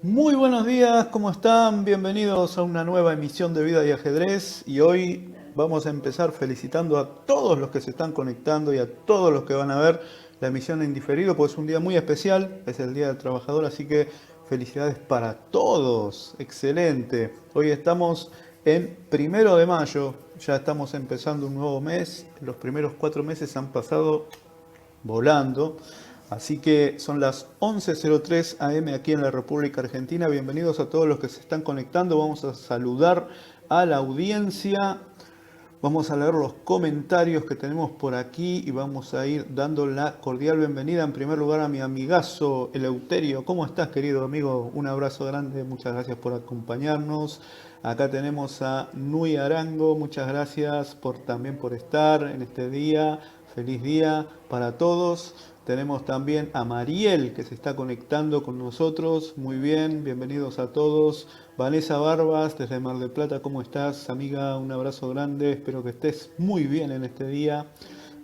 Muy buenos días, ¿cómo están? Bienvenidos a una nueva emisión de Vida y Ajedrez y hoy vamos a empezar felicitando a todos los que se están conectando y a todos los que van a ver la emisión en diferido, pues es un día muy especial, es el Día del Trabajador, así que felicidades para todos, excelente. Hoy estamos en 1 de mayo, ya estamos empezando un nuevo mes, los primeros 4 meses han pasado volando. Así que son las 11:03 AM aquí en la República Argentina. Bienvenidos a todos los que se están conectando. Vamos a saludar a la audiencia. Vamos a leer los comentarios que tenemos por aquí y vamos a ir dando la cordial bienvenida en primer lugar a mi amigazo Eleuterio. ¿Cómo estás, querido amigo? Un abrazo grande, muchas gracias por acompañarnos. Acá tenemos a Nui Arango, muchas gracias también por estar en este día. Feliz día para todos. Tenemos también a Mariel que se está conectando con nosotros. Muy bien, bienvenidos a todos. Vanessa Barbas, desde Mar del Plata, ¿cómo estás, amiga? Un abrazo grande, espero que estés muy bien en este día.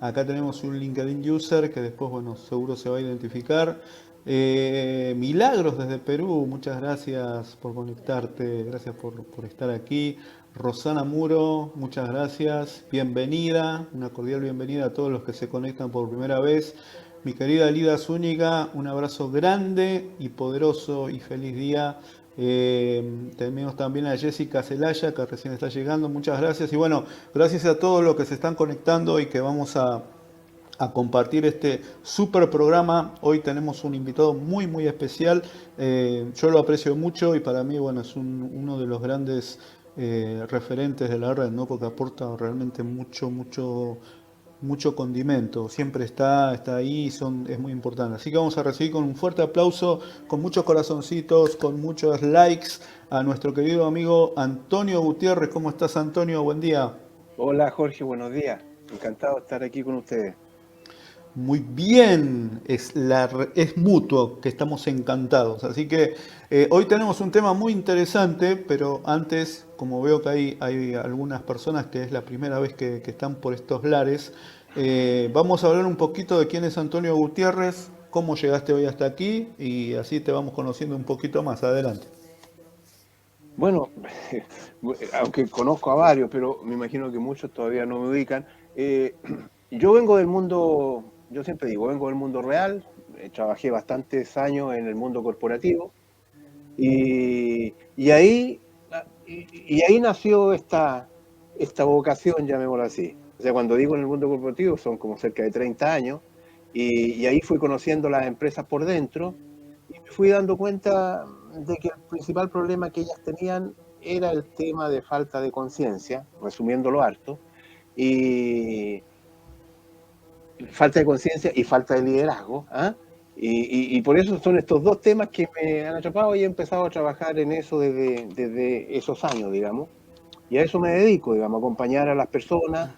Acá tenemos un LinkedIn user que después, bueno, seguro se va a identificar. Milagros desde Perú, muchas gracias por conectarte, gracias por estar aquí. Rosana Muro, muchas gracias, bienvenida, una cordial bienvenida a todos los que se conectan por primera vez. Mi querida Lida Zúñiga, un abrazo grande y poderoso y feliz día. Tenemos también a Jessica Celaya, que recién está llegando. Muchas gracias. Y bueno, gracias a todos los que se están conectando y que vamos a compartir este super programa. Hoy tenemos un invitado muy, muy especial. Yo lo aprecio mucho y para mí, bueno, es uno de los grandes referentes de la red, ¿no? Porque aporta realmente mucho condimento, siempre está ahí, es muy importante. Así que vamos a recibir con un fuerte aplauso, con muchos corazoncitos, con muchos likes a nuestro querido amigo Antonio Gutiérrez. ¿Cómo estás, Antonio? Buen día. Hola Jorge, buenos días. Encantado de estar aquí con ustedes. Muy bien, es mutuo que estamos encantados. Así que hoy tenemos un tema muy interesante, pero antes, como veo que hay algunas personas que es la primera vez que están por estos lares, vamos a hablar un poquito de quién es Antonio Gutiérrez, cómo llegaste hoy hasta aquí y así te vamos conociendo un poquito más. Adelante. Bueno, aunque conozco a varios, pero me imagino que muchos todavía no me ubican. Yo vengo del mundo, yo siempre digo, vengo del mundo real. Trabajé bastantes años en el mundo corporativo y ahí, y ahí nació esta vocación, llamémoslo así. O sea, cuando digo en el mundo corporativo son como cerca de 30 años y ahí fui conociendo las empresas por dentro y me fui dando cuenta de que el principal problema que ellas tenían era el tema de falta de conciencia, resumiéndolo harto, y falta de conciencia y falta de liderazgo. ¿Ah? Y por eso son estos dos temas que me han atrapado y he empezado a trabajar en eso desde esos años, digamos. Y a eso me dedico, digamos, a acompañar a las personas,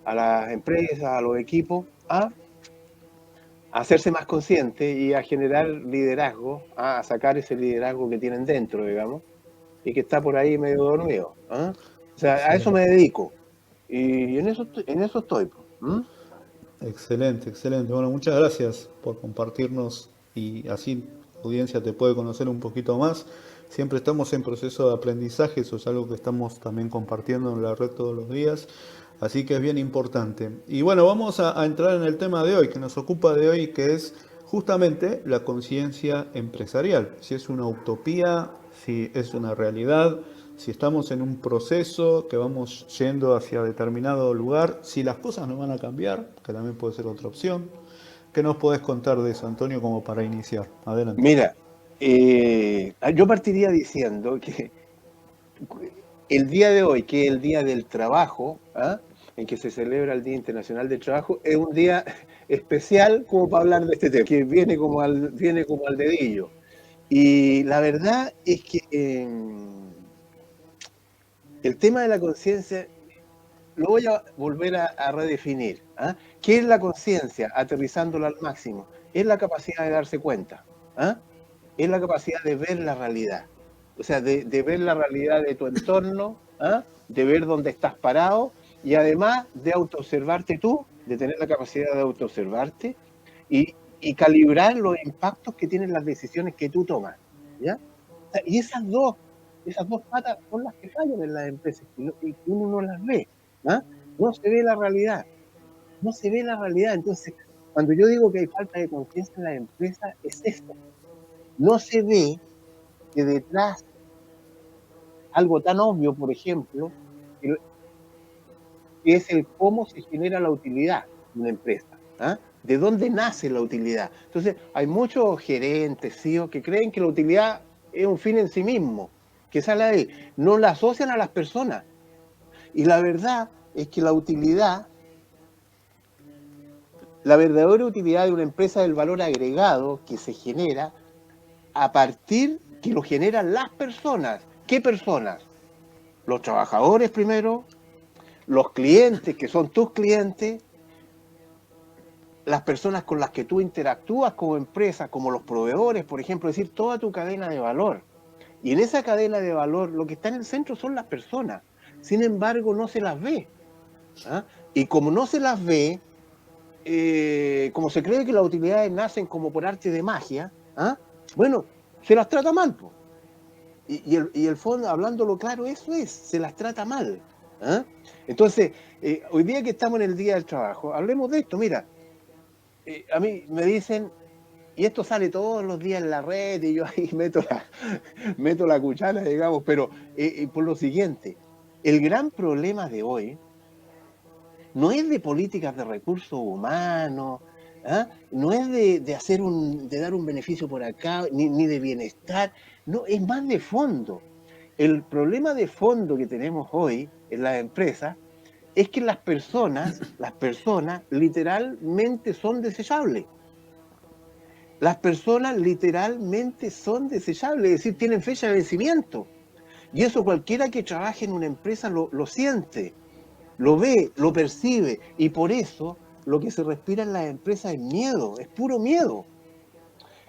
a las empresas, a los equipos, a hacerse más conscientes y a generar liderazgo, a sacar ese liderazgo que tienen dentro, digamos, y que está por ahí medio dormido. ¿Ah? O sea, a eso me Excelente. dedico. Y en eso estoy. ¿Mm? Excelente, excelente. Bueno, muchas gracias por compartirnos y así la audiencia te puede conocer un poquito más. Siempre estamos en proceso de aprendizaje, eso es algo que estamos también compartiendo en la red todos los días, así que es bien importante. Y bueno, vamos a entrar en el tema de hoy, que nos ocupa de hoy, que es justamente la conciencia empresarial. Si es una utopía, si es una realidad, si estamos en un proceso que vamos yendo hacia determinado lugar, si las cosas no van a cambiar, que también puede ser otra opción. ¿Qué nos podés contar de eso, Antonio, como para iniciar? Adelante. Mira, yo partiría diciendo que el día de hoy, que es el Día del Trabajo, ¿ah? En que se celebra el Día Internacional del Trabajo, es un día especial como para hablar de este tema, que viene como al dedillo. Y la verdad es que el tema de la conciencia lo voy a volver a redefinir. ¿Ah? ¿Qué es la conciencia? Aterrizándola al máximo. Es la capacidad de darse cuenta. ¿Ah? Es la capacidad de ver la realidad. O sea, de ver la realidad de tu entorno, ¿ah? De ver dónde estás parado y además de autoobservarte tú, de tener la capacidad de autoobservarte y calibrar los impactos que tienen las decisiones que tú tomas. ¿Ya? O sea, y esas dos patas son las que fallan en las empresas, y que uno no las ve. ¿Ah? No se ve la realidad, no se ve la realidad. Entonces, cuando yo digo que hay falta de conciencia en las empresas, es esto. No se ve que detrás, algo tan obvio, por ejemplo, que es el cómo se genera la utilidad de una empresa. ¿Ah? ¿De dónde nace la utilidad? Entonces, hay muchos gerentes, CEOs, que creen que la utilidad es un fin en sí mismo, que sale de ahí. No la asocian a las personas. Y la verdad es que la verdadera utilidad de una empresa es el valor agregado que se genera a partir que lo generan las personas. ¿Qué personas? Los trabajadores primero, los clientes, que son tus clientes, las personas con las que tú interactúas como empresa, como los proveedores, por ejemplo, es decir, toda tu cadena de valor. Y en esa cadena de valor, lo que está en el centro son las personas. Sin embargo, no se las ve. ¿Ah? Y como no se las ve, como se cree que las utilidades nacen como por arte de magia, ¿ah? Bueno, se las trata mal, po. Y el fondo, hablándolo claro, eso es, se las trata mal. ¿Ah? Entonces, hoy día que estamos en el Día del Trabajo, hablemos de esto. Mira, a mí me dicen, y esto sale todos los días en la red, y yo ahí meto la cuchara, digamos, pero por lo siguiente, el gran problema de hoy no es de políticas de recursos humanos, ¿ah? No es de dar un beneficio por acá, ni de bienestar, no, es más de fondo. El problema de fondo que tenemos hoy en las empresas es que las personas literalmente son desechables. Las personas literalmente son desechables, es decir, tienen fecha de vencimiento. Y eso cualquiera que trabaje en una empresa lo siente, lo ve, lo percibe, y por eso lo que se respira en las empresas es miedo, es puro miedo.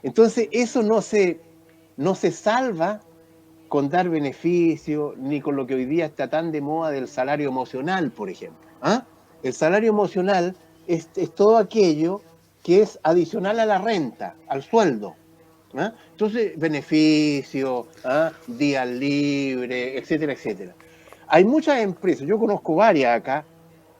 Entonces eso no se salva con dar beneficio, ni con lo que hoy día está tan de moda del salario emocional, por ejemplo. ¿Ah? El salario emocional es todo aquello que es adicional a la renta, al sueldo. ¿Ah? Entonces, beneficio, ¿ah? Días libres, etcétera, etcétera. Hay muchas empresas, yo conozco varias acá,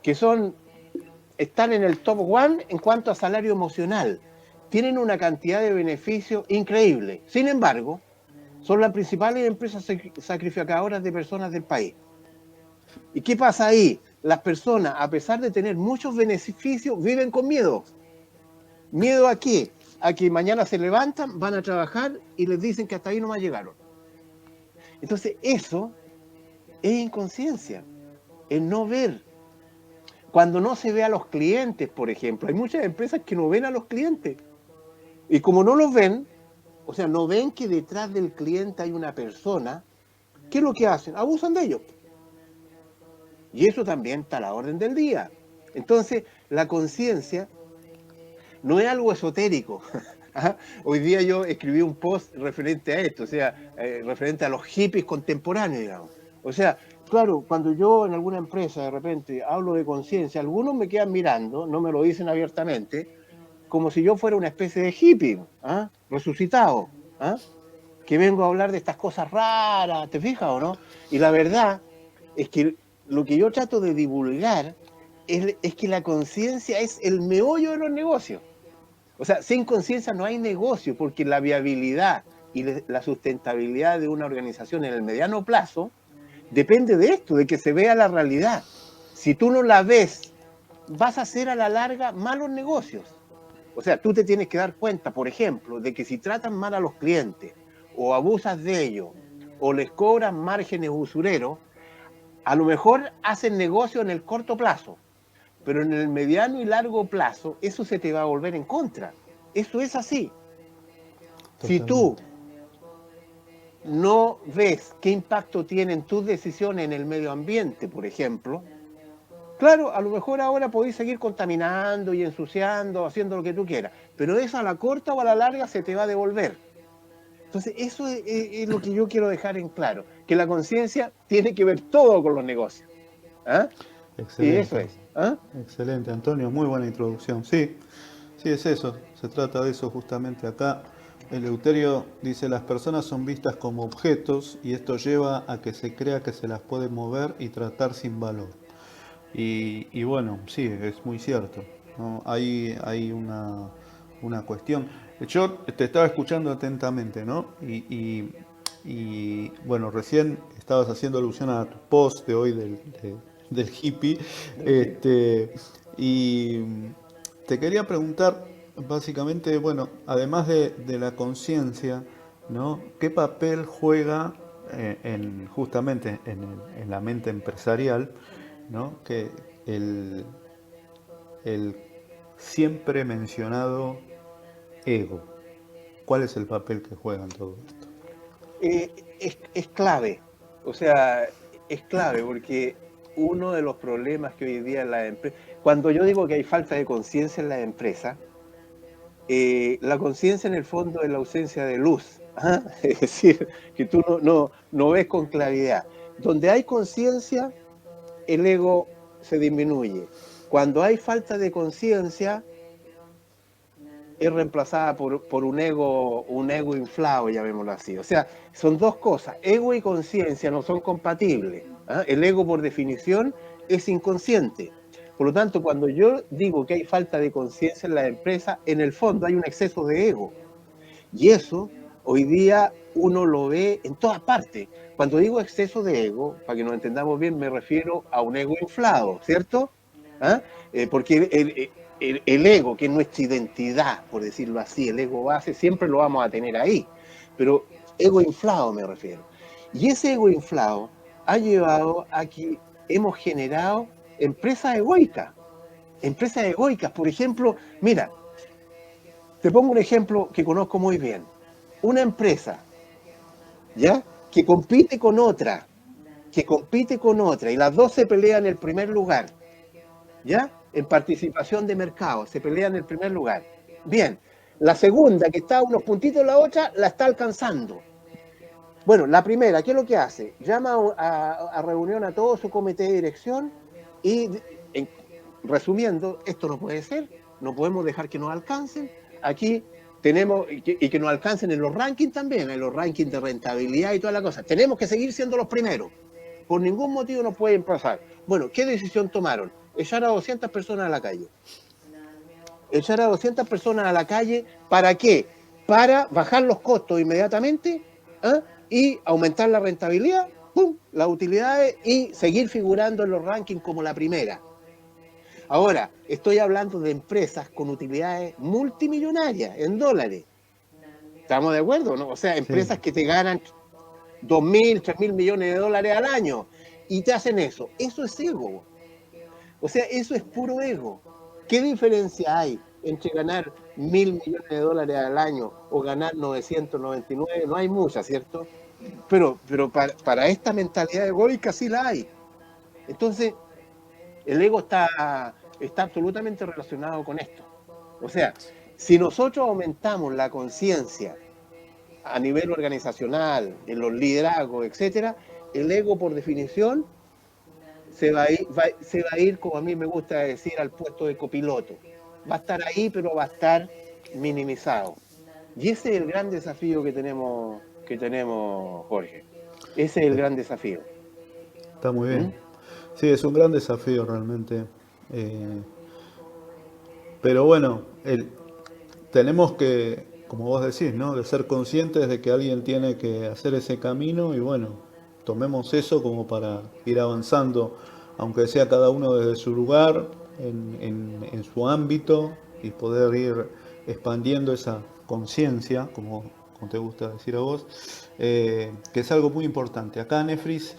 que están en el top one en cuanto a salario emocional. Tienen una cantidad de beneficios increíble. Sin embargo, son las principales empresas sacrificadoras de personas del país. ¿Y qué pasa ahí? Las personas, a pesar de tener muchos beneficios, viven con miedo. ¿Miedo a qué? A que mañana se levantan, van a trabajar y les dicen que hasta ahí nomás llegaron. Entonces, eso es inconsciencia, es no ver. Cuando no se ve a los clientes, por ejemplo, hay muchas empresas que no ven a los clientes. Y como no los ven, o sea, no ven que detrás del cliente hay una persona, ¿qué es lo que hacen? Abusan de ellos. Y eso también está a la orden del día. Entonces, la conciencia no es algo esotérico. ¿Ah? Hoy día yo escribí un post referente a esto, o sea, referente a los hippies contemporáneos, digamos. O sea, claro, cuando yo en alguna empresa de repente hablo de conciencia, algunos me quedan mirando, no me lo dicen abiertamente, como si yo fuera una especie de hippie, ¿ah? Resucitado, ¿ah? Que vengo a hablar de estas cosas raras, ¿te fijas o no? Y la verdad es que lo que yo trato de divulgar es que la conciencia es el meollo de los negocios. O sea, sin conciencia no hay negocio, porque la viabilidad y la sustentabilidad de una organización en el mediano plazo depende de esto, de que se vea la realidad. Si tú no la ves, vas a hacer a la larga malos negocios. O sea, tú te tienes que dar cuenta, por ejemplo, de que si tratan mal a los clientes, o abusas de ellos, o les cobran márgenes usureros, a lo mejor hacen negocio en el corto plazo, pero en el mediano y largo plazo eso se te va a volver en contra. Eso es así. Si tú Totalmente. no ves qué impacto tienen tus decisiones en el medio ambiente, por ejemplo, claro, a lo mejor ahora podéis seguir contaminando y ensuciando, haciendo lo que tú quieras, pero eso a la corta o a la larga se te va a devolver. Entonces, eso es lo que yo quiero dejar en claro, que la conciencia tiene que ver todo con los negocios. ¿Ah? Y eso Excelente, es. ¿Ah? excelente, Antonio, muy buena introducción. Sí, sí, es eso, se trata de eso justamente acá. Eleuterio dice, las personas son vistas como objetos y esto lleva a que se crea que se las puede mover y tratar sin valor. Y bueno, sí, es muy cierto, ¿no? Hay una cuestión. Yo te estaba escuchando atentamente, ¿no? Y, bueno, recién estabas haciendo alusión a tu post de hoy del hippie. Este, y te quería preguntar, básicamente, bueno, además de la conciencia, ¿no? ¿Qué papel juega justamente en la mente empresarial, ¿no? Que el, el siempre mencionado ego? ¿Cuál es el papel que juega en todo esto? Es clave, o sea, es clave porque uno de los problemas que hoy día en las empresas, cuando yo digo que hay falta de conciencia en las empresas, la conciencia en el fondo es la ausencia de luz. ¿Ah? Es decir, que tú no ves con claridad. Donde hay conciencia, el ego se disminuye. Cuando hay falta de conciencia, es reemplazada por un ego inflado, llamémoslo así. O sea, son dos cosas. Ego y conciencia no son compatibles. ¿Ah? El ego, por definición, es inconsciente. Por lo tanto, cuando yo digo que hay falta de conciencia en la empresa, en el fondo hay un exceso de ego. Y eso, hoy día, uno lo ve en todas partes. Cuando digo exceso de ego, para que nos entendamos bien, me refiero a un ego inflado, ¿cierto? ¿Ah? Porque el ego, que es nuestra identidad, por decirlo así, el ego base, siempre lo vamos a tener ahí. Pero ego inflado me refiero. Y ese ego inflado ha llevado a que hemos generado empresas egoicas. Empresas egoicas, por ejemplo, mira, te pongo un ejemplo que conozco muy bien. Una empresa, ¿ya? Que compite con otra, y las dos se pelean el primer lugar, ¿ya? En participación de mercado, se pelean el primer lugar. Bien, la segunda, que está a unos puntitos de la otra, la está alcanzando. Bueno, la primera, ¿qué es lo que hace? Llama a reunión a todo su comité de dirección y, en, resumiendo, esto no puede ser, no podemos dejar que nos alcancen. Aquí tenemos, y que nos alcancen en los rankings también, en los rankings de rentabilidad y toda la cosa. Tenemos que seguir siendo los primeros. Por ningún motivo nos pueden pasar. Bueno, ¿qué decisión tomaron? Echar a 200 personas a la calle. Echar a 200 personas a la calle, ¿para qué? Para bajar los costos inmediatamente, ¿ah? Y aumentar la rentabilidad, ¡pum!, las utilidades, y seguir figurando en los rankings como la primera. Ahora, estoy hablando de empresas con utilidades multimillonarias en dólares. ¿Estamos de acuerdo, no? O sea, Sí. empresas que te ganan 2.000, 3.000 millones de dólares al año y te hacen eso. Eso es ego. O sea, eso es puro ego. ¿Qué diferencia hay entre ganar 1.000 millones de dólares al año o ganar 999? No hay mucha, ¿cierto? Pero para esta mentalidad egoica sí la hay. Entonces, el ego está absolutamente relacionado con esto. O sea, si nosotros aumentamos la conciencia a nivel organizacional, en los liderazgos, etcétera, el ego, por definición, se va a ir, como a mí me gusta decir, al puesto de copiloto. Va a estar ahí, pero va a estar minimizado. Y ese es el gran desafío que tenemos, Jorge. Ese es el gran desafío. Está muy bien. ¿Mm? Sí, es un gran desafío realmente. Eh, pero bueno, tenemos que, como vos decís, ¿no? De ser conscientes de que alguien tiene que hacer ese camino y bueno, tomemos eso como para ir avanzando, aunque sea cada uno desde su lugar, en su ámbito y poder ir expandiendo esa conciencia, como te gusta decir a vos, que es algo muy importante. Acá Nefris,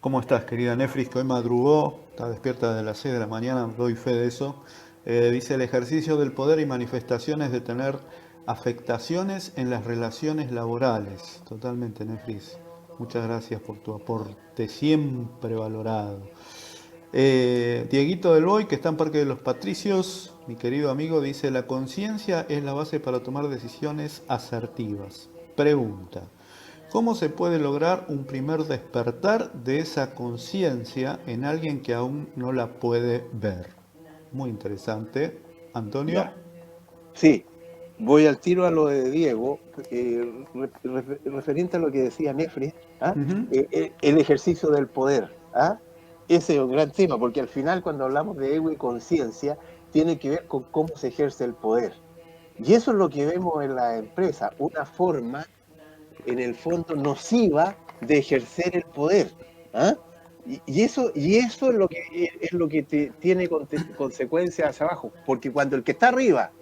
¿cómo estás, querida Nefris, que hoy madrugó? Está despierta desde las 6 de la mañana, doy fe de eso. Dice, el ejercicio del poder y manifestaciones de tener afectaciones en las relaciones laborales. Totalmente, Nefris. Muchas gracias por tu aporte, siempre valorado. Dieguito del Boy, que está en Parque de los Patricios, mi querido amigo, dice, la conciencia es la base para tomar decisiones asertivas. Pregunta, ¿cómo se puede lograr un primer despertar de esa conciencia en alguien que aún no la puede ver? Muy interesante. Antonio. Ya. Sí. voy al tiro a lo de Diego, referente a lo que decía Nefri, ¿ah? Ujú. El ejercicio del poder. ¿Ah? Ese es un gran tema, porque al final cuando hablamos de ego y conciencia, tiene que ver con cómo se ejerce el poder. Y eso es lo que vemos en la empresa, una forma, en el fondo, nociva de ejercer el poder. ¿Ah? Y eso es lo que tiene consecuencias hacia abajo, porque cuando el que está arriba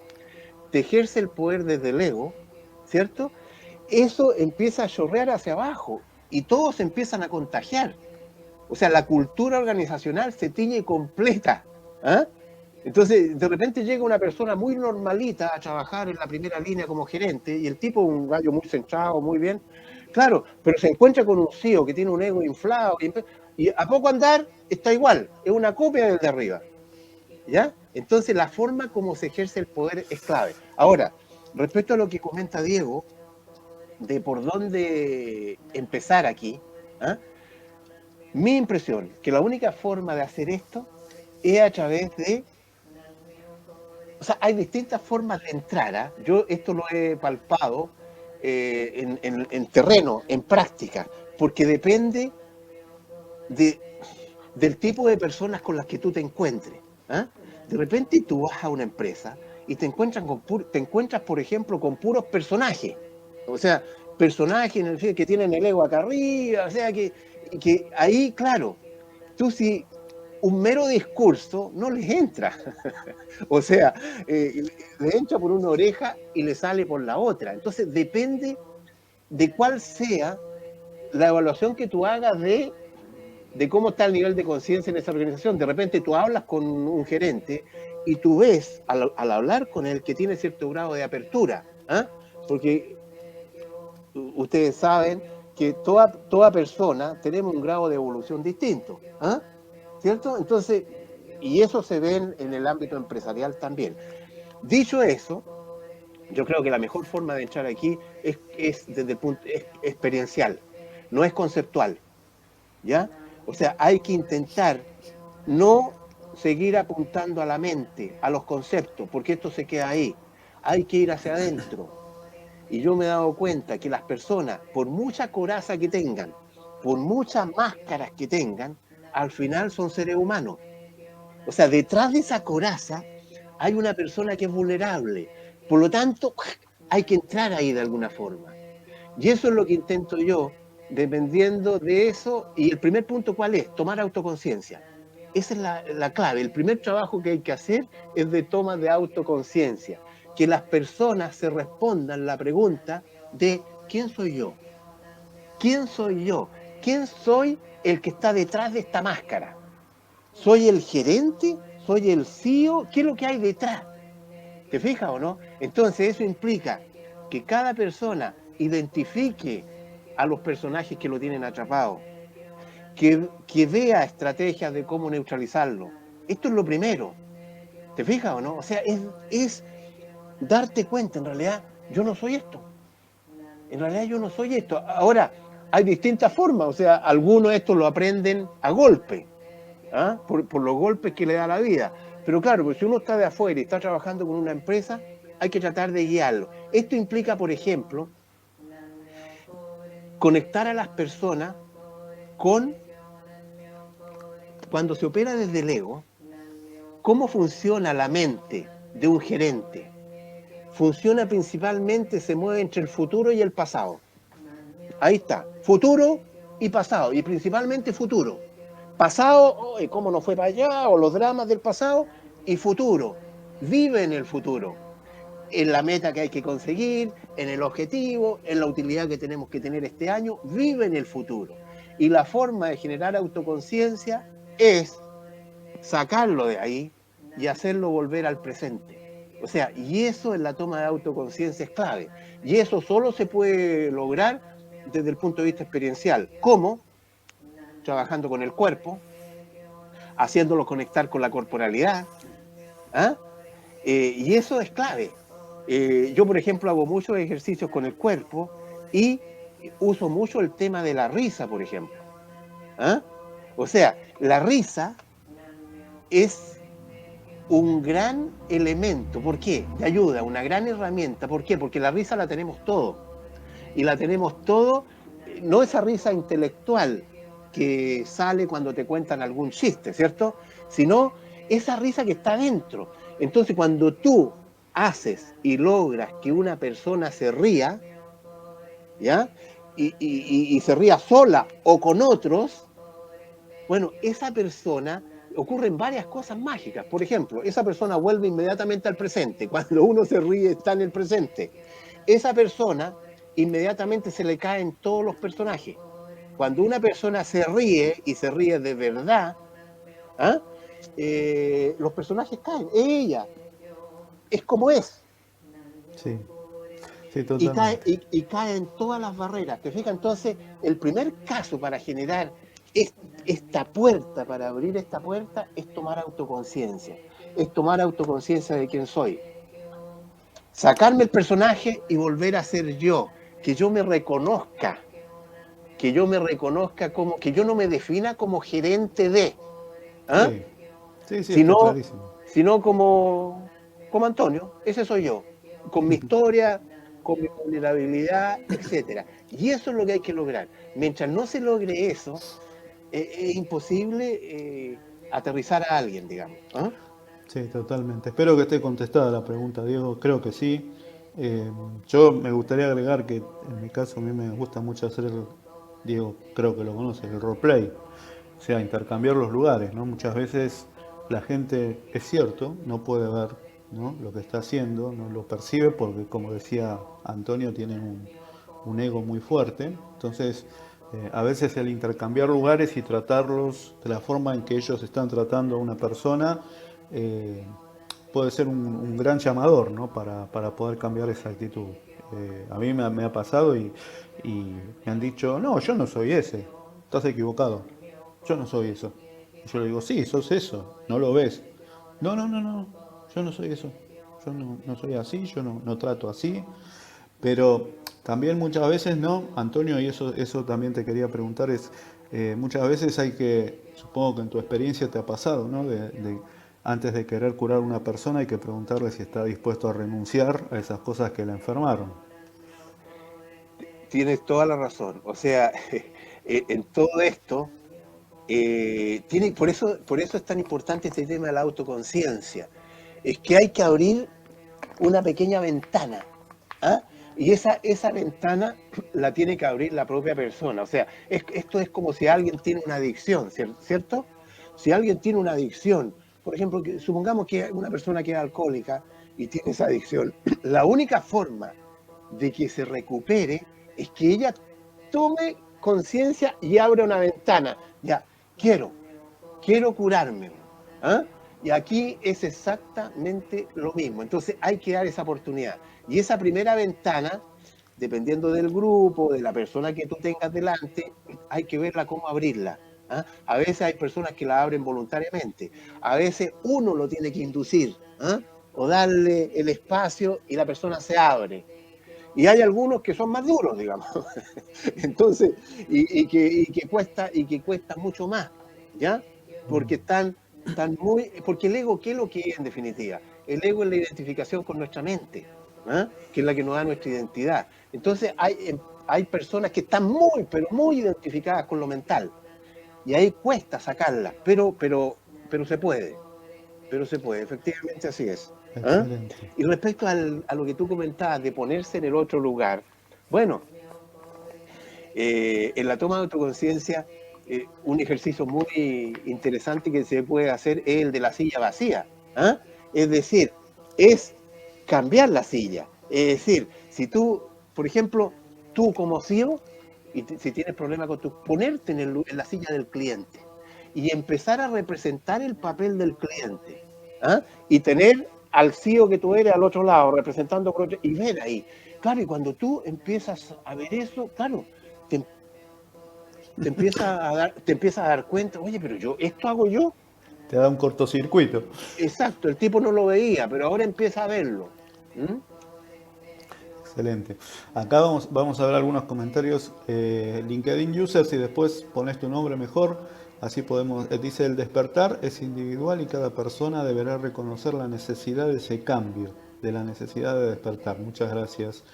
te ejerce el poder desde el ego, ¿cierto? Eso empieza a chorrear hacia abajo y todos empiezan a contagiar. O sea, la cultura organizacional se tiñe completa. ¿Ah? Entonces, de repente llega una persona muy normalita a trabajar en la primera línea como gerente y el tipo es un gallo muy centrado, muy bien. Claro, pero se encuentra con un CEO que tiene un ego inflado y a poco andar está igual, es una copia del de arriba. ¿Ya? Entonces la forma como se ejerce el poder es clave. Ahora, respecto a lo que comenta Diego, de por dónde empezar aquí, ¿ah? Mi impresión, que la única forma de hacer esto es a través de... O sea, hay distintas formas de entrar, ¿ah? Yo esto lo he palpado en terreno, en práctica, porque depende de, del tipo de personas con las que tú te encuentres. ¿Ah? De repente tú vas a una empresa y te encuentras, por ejemplo, con puros personajes. O sea, personajes en el que tienen el ego acá arriba, o sea, que ahí, claro, tú si un mero discurso no les entra. O sea, le entra por una oreja y le sale por la otra. Entonces depende de cuál sea la evaluación que tú hagas de cómo está el nivel de conciencia en esa organización. De repente tú hablas con un gerente y tú ves al hablar con él que tiene cierto grado de apertura. ¿Ah? Porque ustedes saben que toda persona tenemos un grado de evolución distinto. ¿Ah? ¿Cierto? Entonces, y eso se ve en el ámbito empresarial también. Dicho eso, yo creo que la mejor forma de entrar aquí es desde el punto experiencial, no es conceptual. ¿Ya? O sea, hay que intentar no seguir apuntando a la mente, a los conceptos, porque esto se queda ahí. Hay que ir hacia adentro. Y yo me he dado cuenta que las personas, por mucha coraza que tengan, por muchas máscaras que tengan, al final son seres humanos. O sea, detrás de esa coraza hay una persona que es vulnerable. Por lo tanto, hay que entrar ahí de alguna forma. Y eso es lo que intento yo, dependiendo de eso. Y el primer punto, ¿cuál es? Tomar autoconciencia. Esa es la clave. El primer trabajo que hay que hacer es de toma de autoconciencia. Que las personas se respondan la pregunta de ¿quién soy yo? ¿Quién soy yo? ¿Quién soy el que está detrás de esta máscara? ¿Soy el gerente? ¿Soy el CEO? ¿Qué es lo que hay detrás? ¿Te fijas o no? Entonces eso implica que cada persona identifique a los personajes que lo tienen atrapado, que vea estrategias de cómo neutralizarlo. Esto es lo primero. ¿Te fijas o no? O sea, es darte cuenta, en realidad, yo no soy esto. En realidad yo no soy esto. Ahora, hay distintas formas. O sea, algunos esto lo aprenden a golpe. ¿Ah? Por los golpes que le da la vida. Pero claro, pues si uno está de afuera y está trabajando con una empresa, hay que tratar de guiarlo. Esto implica, por ejemplo, conectar a las personas con, cuando se opera desde el ego, cómo funciona la mente de un gerente. Funciona principalmente, se mueve entre el futuro y el pasado. Ahí está, futuro y pasado, y principalmente futuro. Pasado, cómo nos fue para allá, o los dramas del pasado, y futuro. Vive en el futuro, en la meta que hay que conseguir, en el objetivo, en la utilidad que tenemos que tener este año, vive en el futuro. Y la forma de generar autoconciencia es sacarlo de ahí y hacerlo volver al presente. O sea, y eso en la toma de autoconciencia es clave. Y eso solo se puede lograr desde el punto de vista experiencial. ¿Cómo? Trabajando con el cuerpo, haciéndolo conectar con la corporalidad. ¿Ah? Y eso es clave. Yo, por ejemplo, hago muchos ejercicios con el cuerpo y uso mucho el tema de la risa, por ejemplo. ¿Ah? O sea, la risa es un gran elemento. ¿Por qué? Te ayuda, una gran herramienta. ¿Por qué? Porque la risa la tenemos todo. Y la tenemos todo, no esa risa intelectual que sale cuando te cuentan algún chiste, ¿cierto? Sino esa risa que está dentro. Entonces, cuando tú haces y logras que una persona se ría, ¿ya? Y se ría sola o con otros, bueno, esa persona ocurren varias cosas mágicas. Por ejemplo, esa persona vuelve inmediatamente al presente. Cuando uno se ríe está en el presente. Esa persona inmediatamente se le caen todos los personajes. Cuando una persona se ríe y se ríe de verdad, ¿ah? Los personajes caen. Ella es como es. Sí, sí, Y totalmente. y cae en todas las barreras. ¿Te fijas? Entonces, el primer caso para generar esta puerta, para abrir esta puerta, es tomar autoconciencia. Es tomar autoconciencia de quién soy. Sacarme el personaje y volver a ser yo. Que yo me reconozca. Que yo me reconozca como. Que yo no me defina como gerente de. ¿Ah? Sí, sí, sí, está Sino, clarísimo. sino como Antonio. Ese soy yo. Con mi historia, con mi vulnerabilidad, etcétera. Y eso es lo que hay que lograr. Mientras no se logre eso, es imposible aterrizar a alguien, digamos. ¿Ah? Sí, totalmente. Espero que esté contestada la pregunta, Diego. Creo que sí. Eh, yo me gustaría agregar que en mi caso a mí me gusta mucho hacer Diego, creo que lo conoces, el roleplay. O sea, intercambiar los lugares, ¿no? Muchas veces la gente, es cierto, no puede ver, ¿no?, lo que está haciendo, no lo percibe porque, como decía Antonio, tienen un ego muy fuerte. Entonces, a veces el intercambiar lugares y tratarlos de la forma en que ellos están tratando a una persona eh, puede ser un gran llamador, ¿no?, para poder cambiar esa actitud. A mí me ha pasado y me han dicho, no, yo no soy ese, estás equivocado, yo no soy eso. Y yo le digo, sí, sos eso, no lo ves. No, no, no, no, yo no soy eso, yo no soy así, yo no trato así. Pero también muchas veces no, Antonio, y eso también te quería preguntar, es muchas veces hay que, supongo que en tu experiencia te ha pasado, ¿no? Antes de querer curar a una persona hay que preguntarle si está dispuesto a renunciar a esas cosas que la enfermaron. Tienes toda la razón. O sea, en todo esto, por eso es tan importante este tema de la autoconciencia. Es que hay que abrir una pequeña ventana. ¿Ah? Y esa ventana la tiene que abrir la propia persona. O sea, esto es como si alguien tiene una adicción, ¿cierto? Si alguien tiene una adicción, por ejemplo, supongamos que una persona que es alcohólica y tiene esa adicción, la única forma de que se recupere es que ella tome conciencia y abra una ventana. Ya, quiero curarme. ¿Ah? Y aquí es exactamente lo mismo. Entonces hay que dar esa oportunidad. Y esa primera ventana, dependiendo del grupo, de la persona que tú tengas delante, hay que verla cómo abrirla. ¿Ah? A veces hay personas que la abren voluntariamente. A veces uno lo tiene que inducir. ¿Ah? O darle el espacio y la persona se abre. Y hay algunos que son más duros, digamos. Entonces, y que cuesta mucho más, ¿ya? Porque están muy, porque el ego, ¿qué es lo que es en definitiva? El ego es la identificación con nuestra mente, ¿ah? Que es la que nos da nuestra identidad. Entonces hay personas que están muy, pero muy identificadas con lo mental, y ahí cuesta sacarlas, pero se puede, efectivamente así es. ¿Ah? Excelente. Y respecto a lo que tú comentabas de ponerse en el otro lugar, bueno, en la toma de autoconciencia, un ejercicio muy interesante que se puede hacer es el de la silla vacía. ¿Ah? Es decir, es cambiar la silla. Es decir, si tú, por ejemplo, tú como CEO, si tienes problemas con tu, ponerte en la silla del cliente y empezar a representar el papel del cliente. ¿Ah? Y tener al CEO que tú eres al otro lado, representando por otro, y ver ahí. Claro, y cuando tú empiezas a ver eso, claro, te, te empieza a dar cuenta, oye, pero esto hago yo. Te da un cortocircuito. Exacto, el tipo no lo veía, pero ahora empieza a verlo. ¿Mm? Excelente. Acá vamos a ver algunos comentarios. LinkedIn Users y después pones tu nombre mejor. Así podemos, dice, el despertar es individual y cada persona deberá reconocer la necesidad de ese cambio, de la necesidad de despertar. Muchas gracias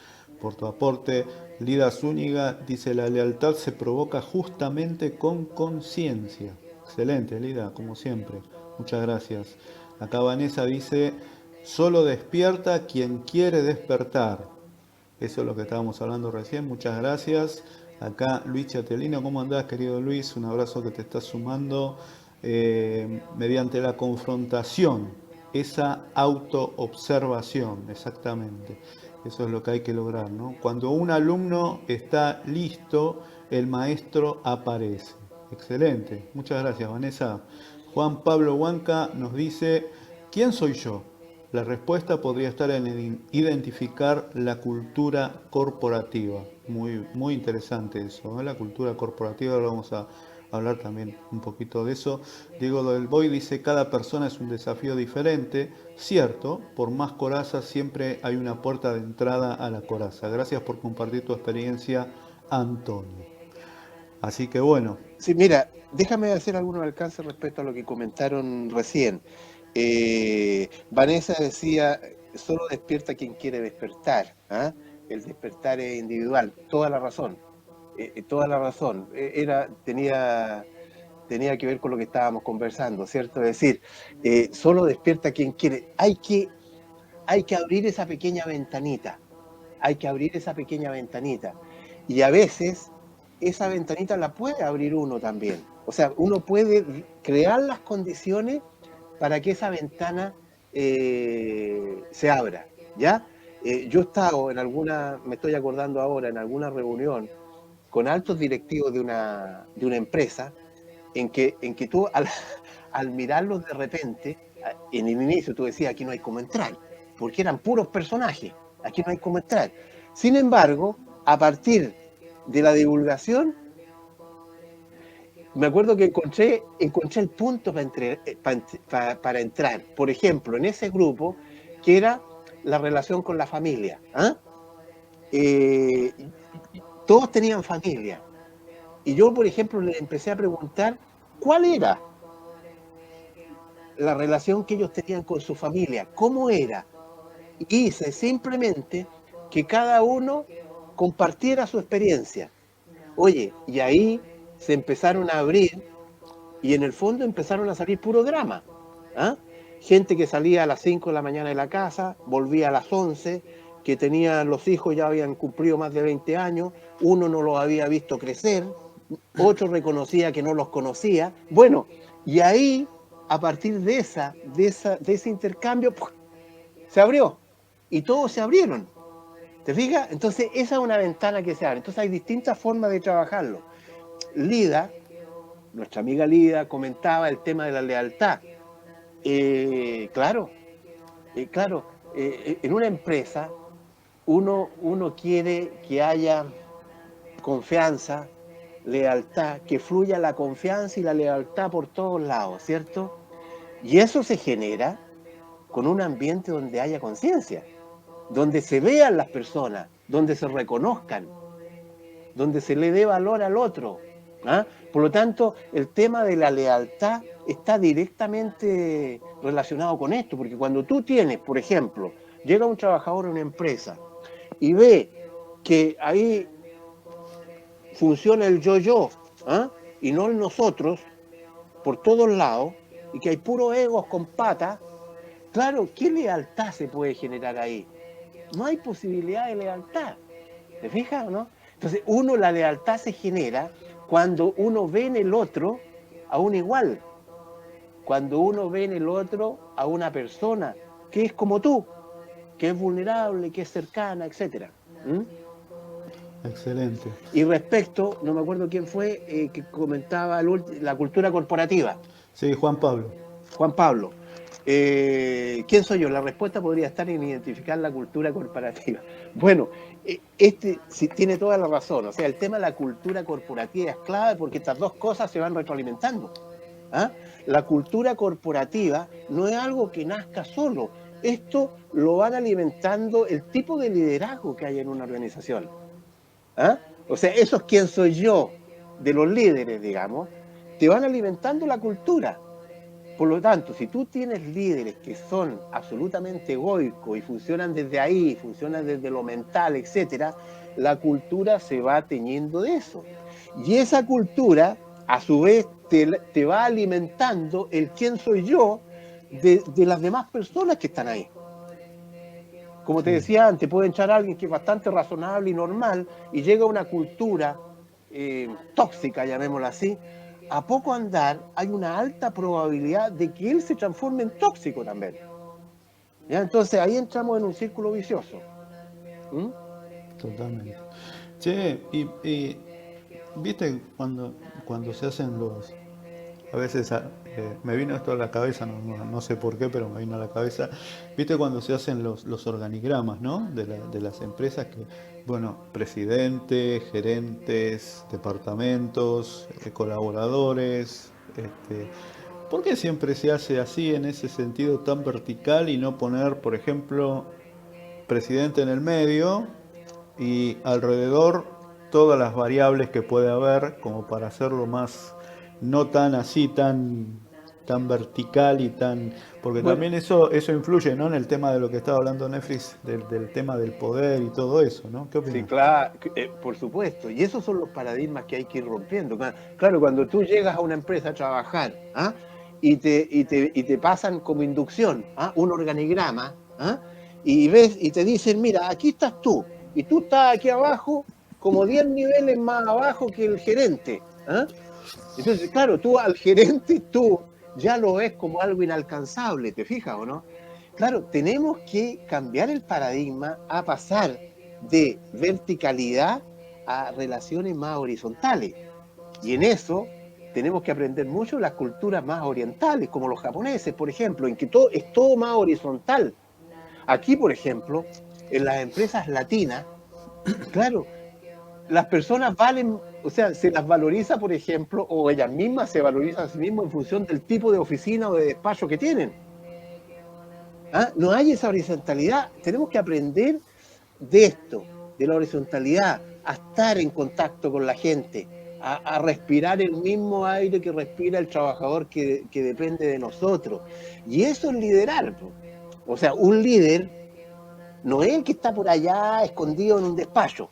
por tu aporte. Lida Zúñiga dice, la lealtad se provoca justamente con conciencia. Excelente, Lida, como siempre. Muchas gracias. Acá Vanessa dice, solo despierta quien quiere despertar. Eso es lo que estábamos hablando recién. Muchas gracias. Acá Luis Chatelino, ¿cómo andás, querido Luis? Un abrazo que te estás sumando. Mediante la confrontación, esa autoobservación, exactamente. Eso es lo que hay que lograr, ¿no? Cuando un alumno está listo, el maestro aparece. Excelente. Muchas gracias, Vanessa. Juan Pablo Huanca nos dice, ¿quién soy yo? La respuesta podría estar en identificar la cultura corporativa. Muy interesante eso, ¿eh? La cultura corporativa, ahora vamos a hablar también un poquito de eso. Diego Del Boy dice, cada persona es un desafío diferente. Cierto, por más coraza siempre hay una puerta de entrada a la coraza. Gracias por compartir tu experiencia, Antonio. Así que bueno. Sí, mira, déjame hacer algunos alcances respecto a lo que comentaron recién. Vanessa decía, solo despierta quien quiere despertar. ¿Ah? El despertar es individual. Toda la razón. Toda la razón. Tenía que ver con lo que estábamos conversando, ¿cierto? Es decir, solo despierta quien quiere. Hay que abrir esa pequeña ventanita. Hay que abrir esa pequeña ventanita. Y a veces esa ventanita la puede abrir uno también. O sea, uno puede crear las condiciones para que esa ventana se abra, ¿ya? Yo he estado me estoy acordando ahora, en alguna reunión con altos directivos de una empresa, en que tú al mirarlos de repente, en el inicio tú decías, aquí no hay cómo entrar, porque eran puros personajes, aquí no hay cómo entrar. Sin embargo, a partir de la divulgación, me acuerdo que encontré el punto para entrar. Por ejemplo, en ese grupo, que era la relación con la familia. ¿Ah? Todos tenían familia. Y yo, por ejemplo, le empecé a preguntar cuál era la relación que ellos tenían con su familia, cómo era. Y hice simplemente que cada uno compartiera su experiencia. Oye, y ahí se empezaron a abrir y en el fondo empezaron a salir puro drama. ¿Ah? Gente que salía a las 5 de la mañana de la casa, volvía a las 11, que tenían los hijos, ya habían cumplido más de 20 años, uno no los había visto crecer, otro reconocía que no los conocía. Bueno, y ahí, a partir de ese intercambio, ¡puf!, se abrió y todos se abrieron. ¿Te fijas? Entonces esa es una ventana que se abre. Entonces hay distintas formas de trabajarlo. Lida, nuestra amiga Lida, comentaba el tema de la lealtad. Claro, en una empresa uno quiere que haya confianza, lealtad, que fluya la confianza y la lealtad por todos lados, ¿cierto? Y eso se genera con un ambiente donde haya conciencia, donde se vean las personas, donde se reconozcan, donde se le dé valor al otro. ¿Ah? Por lo tanto, el tema de la lealtad está directamente relacionado con esto, porque cuando tú tienes, por ejemplo, llega un trabajador a una empresa y ve que ahí funciona el yo-yo, ¿ah?, y no el nosotros, por todos lados, y que hay puros egos con patas, claro, ¿qué lealtad se puede generar ahí? No hay posibilidad de lealtad. ¿Te fijas o no? Entonces, la lealtad se genera cuando uno ve en el otro a un igual, cuando uno ve en el otro a una persona que es como tú, que es vulnerable, que es cercana, etc. Excelente. Y respecto, no me acuerdo quién fue, que comentaba la cultura corporativa. Sí, Juan Pablo. Juan Pablo. ¿Quién soy yo? La respuesta podría estar en identificar la cultura corporativa. Bueno, sí, tiene toda la razón. O sea, el tema de la cultura corporativa es clave porque estas dos cosas se van retroalimentando. ¿Ah? La cultura corporativa no es algo que nazca solo. Esto lo van alimentando el tipo de liderazgo que hay en una organización. ¿Ah? O sea, eso es quién soy yo, de los líderes, digamos. te van alimentando la cultura. Por lo tanto, si tú tienes líderes que son absolutamente egoicos y funcionan desde ahí, funcionan desde lo mental, etcétera, la cultura se va teñiendo de eso. Y esa cultura, a su vez, te va alimentando el quién soy yo de las demás personas que están ahí. Como te decía antes, puede entrar alguien que es bastante razonable y normal y llega a una cultura tóxica, llamémosla así. A poco andar hay una alta probabilidad de que él se transforme en tóxico también. ¿Ya? Entonces ahí entramos en un círculo vicioso. ¿Mm? Totalmente. Che, y viste cuando se hacen los... A veces me vino esto a la cabeza, no sé por qué, pero me vino a la cabeza. Viste cuando se hacen los organigramas, ¿no? De las empresas que, bueno, presidente, gerentes, departamentos, colaboradores, ¿por qué siempre se hace así en ese sentido tan vertical y no poner, por ejemplo, presidente en el medio y alrededor todas las variables que puede haber como para hacerlo más no tan así tan vertical y tan porque Bueno, también eso influye, ¿no? En el tema de lo que estaba hablando Netflix del tema del poder y todo eso, ¿no? ¿Qué sí, opinas? claro, por supuesto. Y esos son los paradigmas que hay que ir rompiendo. Claro, cuando tú llegas a una empresa a trabajar, ¿ah? y te pasan como inducción, ¿ah? Un organigrama, ¿ah? Y ves y te dicen, mira, aquí estás tú, y tú estás aquí abajo como 10 niveles más abajo que el gerente. ¿Ah? Entonces, claro, tú al gerente, tú ya lo ves como algo inalcanzable, ¿te fijas o no? Claro, tenemos que cambiar el paradigma a pasar de verticalidad a relaciones más horizontales. Y en eso tenemos que aprender mucho de las culturas más orientales, como los japoneses, por ejemplo, en que todo es todo más horizontal. Aquí, por ejemplo, en las empresas latinas, claro, las personas valen, o sea, se las valoriza, por ejemplo, o ellas mismas se valorizan a sí mismas en función del tipo de oficina o de despacho que tienen. ¿Ah? No hay esa horizontalidad. Tenemos que aprender de esto, de la horizontalidad, a estar en contacto con la gente, a respirar el mismo aire que respira el trabajador que depende de nosotros. Y eso es liderar. O sea, un líder no es el que está por allá escondido en un despacho,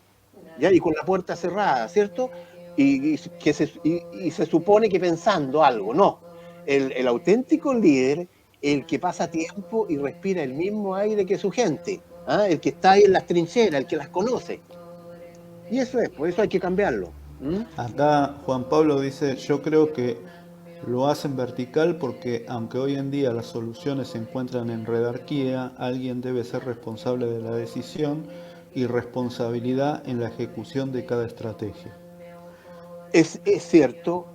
¿ya? Y con la puerta cerrada, ¿cierto? Y se supone que pensando algo, no. El auténtico líder, el que pasa tiempo y respira el mismo aire que su gente, ¿ah? El que está ahí en las trincheras, el que las conoce. Y eso es, por eso hay que cambiarlo. ¿Mm? Acá Juan Pablo dice, yo creo que lo hacen vertical porque aunque hoy en día las soluciones se encuentran en jerarquía, alguien debe ser responsable de la decisión y responsabilidad en la ejecución de cada estrategia. Es cierto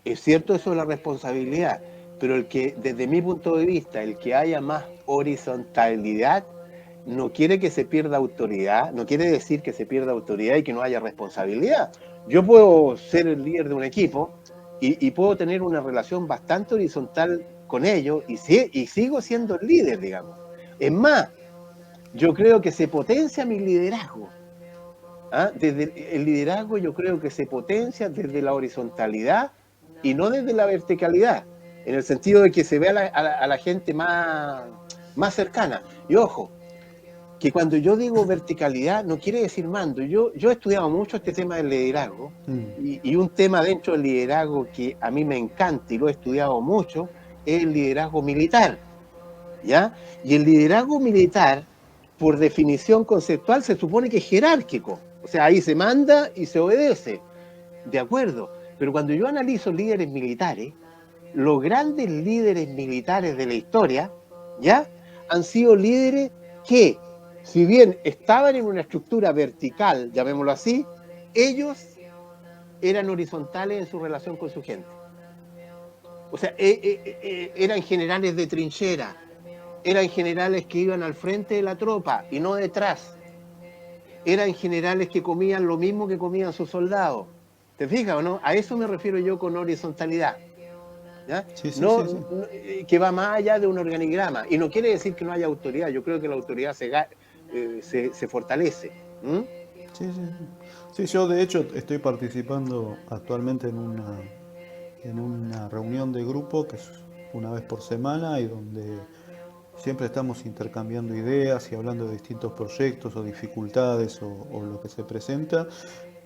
eso de la responsabilidad, pero el que, desde mi punto de vista, el que haya más horizontalidad no quiere que se pierda autoridad, no quiere decir que se pierda autoridad y que no haya responsabilidad. Yo puedo ser el líder de un equipo y puedo tener una relación bastante horizontal con ellos y sigo siendo el líder, digamos. Es más, yo creo que se potencia mi liderazgo. ¿Ah? Desde el liderazgo yo creo que se potencia desde la horizontalidad y no desde la verticalidad, en el sentido de que se ve a la gente más cercana. Y ojo, que cuando yo digo verticalidad no quiere decir mando. Yo he estudiado mucho este tema del liderazgo y un tema dentro del liderazgo que a mí me encanta y lo he estudiado mucho es el liderazgo militar, ¿ya? Y el liderazgo militar, por definición conceptual, se supone que es jerárquico. O sea, ahí se manda y se obedece. De acuerdo. Pero cuando yo analizo líderes militares, los grandes líderes militares de la historia, ¿ya? Han sido líderes que, si bien estaban en una estructura vertical, llamémoslo así, ellos eran horizontales en su relación con su gente. O sea, eran generales de trinchera, eran generales que iban al frente de la tropa y no detrás. Eran generales que comían lo mismo que comían sus soldados. ¿Te fijas o no? A eso me refiero yo con horizontalidad. ¿Ya? Sí, sí, No, sí, sí. que va más allá de un organigrama. Y no quiere decir que no haya autoridad. Yo creo que la autoridad se fortalece. ¿Mm? Sí, sí, sí. Sí, yo de hecho estoy participando actualmente en una reunión de grupo que es una vez por semana y donde siempre estamos intercambiando ideas y hablando de distintos proyectos o dificultades o lo que se presenta.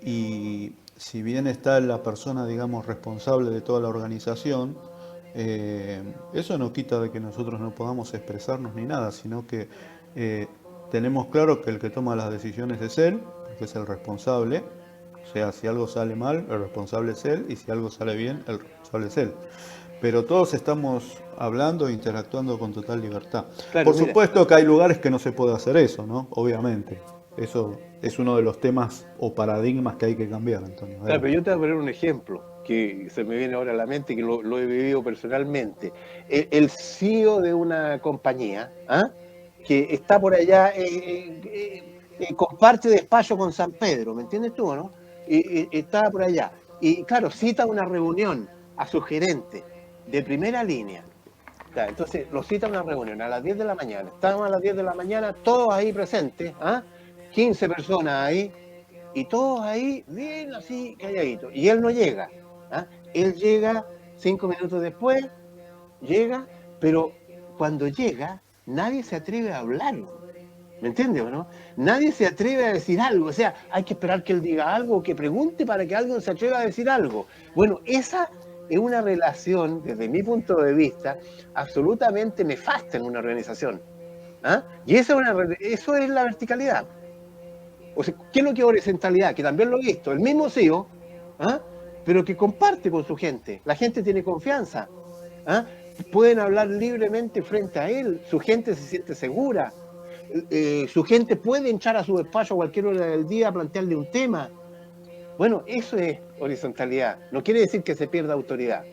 Y si bien está la persona, digamos, responsable de toda la organización, eso no quita de que nosotros no podamos expresarnos ni nada, sino que eh, tenemos claro que el que toma las decisiones es él, porque es el responsable. O sea, si algo sale mal, el responsable es él, y si algo sale bien, el responsable es él. Pero todos estamos hablando e interactuando con total libertad. Claro, Por mira. supuesto que hay lugares que no se puede hacer eso, ¿no? Obviamente. Eso es uno de los temas o paradigmas que hay que cambiar, Antonio. Claro, pero Adelante. yo te voy a poner un ejemplo que se me viene ahora a la mente, que lo he vivido personalmente. El CEO de una compañía, ¿ah? Que está por allá, comparte despacho con San Pedro, ¿me entiendes tú, no? Está por allá. Y claro, cita una reunión a su gerente de primera línea. Claro, entonces lo cita a una reunión a las 10 de la mañana. Estamos a las 10 de la mañana, todos ahí presentes, ¿ah? 15 personas ahí, y todos ahí, bien así, calladitos. Y él no llega. ¿Ah? Él llega 5 minutos después, llega, pero cuando llega, nadie se atreve a hablar. ¿Me entiendes o no? Nadie se atreve a decir algo. O sea, hay que esperar que él diga algo, que pregunte para que alguien se atreva a decir algo. Bueno, esa es una relación, desde mi punto de vista, absolutamente nefasta en una organización. ¿Ah? Y eso es la verticalidad. O sea, ¿qué es lo que es horizontalidad? Que también lo he visto. El mismo CEO, ¿ah? Pero que comparte con su gente. La gente tiene confianza. ¿Ah? Pueden hablar libremente frente a él. Su gente se siente segura. Su gente puede entrar a su despacho a cualquier hora del día a plantearle un tema. Bueno, eso es horizontalidad. No quiere decir que se pierda autoridad.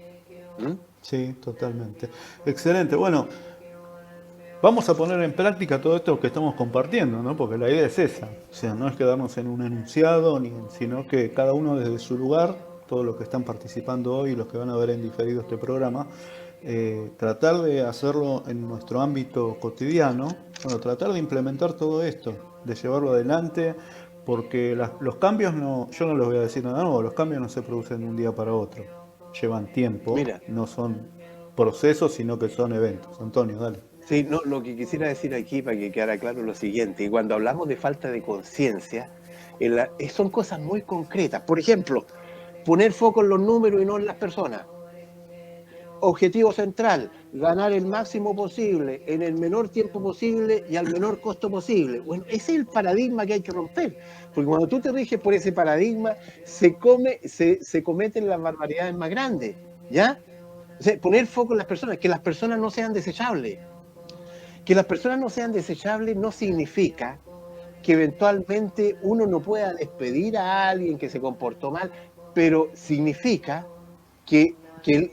¿Mm? Sí, totalmente. Excelente. Bueno, vamos a poner en práctica todo esto que estamos compartiendo, ¿no? Porque la idea es esa. O sea, no es quedarnos en un enunciado, sino que cada uno desde su lugar, todos los que están participando hoy y los que van a ver en diferido este programa, tratar de hacerlo en nuestro ámbito cotidiano, bueno, tratar de implementar todo esto, de llevarlo adelante, porque los cambios no, yo no les voy a decir nada nuevo, los cambios no se producen de un día para otro, llevan tiempo, Mira, no son procesos, sino que son eventos. Antonio, dale. sí, no, lo que quisiera decir aquí para que quedara claro es lo siguiente. Y cuando hablamos de falta de conciencia, son cosas muy concretas. Por ejemplo, poner foco en los números y no en las personas. Objetivo central, ganar el máximo posible en el menor tiempo posible y al menor costo posible. Bueno, ese es el paradigma que hay que romper, porque cuando tú te riges por ese paradigma, se cometen las barbaridades más grandes, ¿ya? O sea, poner foco en las personas, que las personas no sean desechables. Que las personas no sean desechables no significa que eventualmente uno no pueda despedir a alguien que se comportó mal, pero significa que, que, el,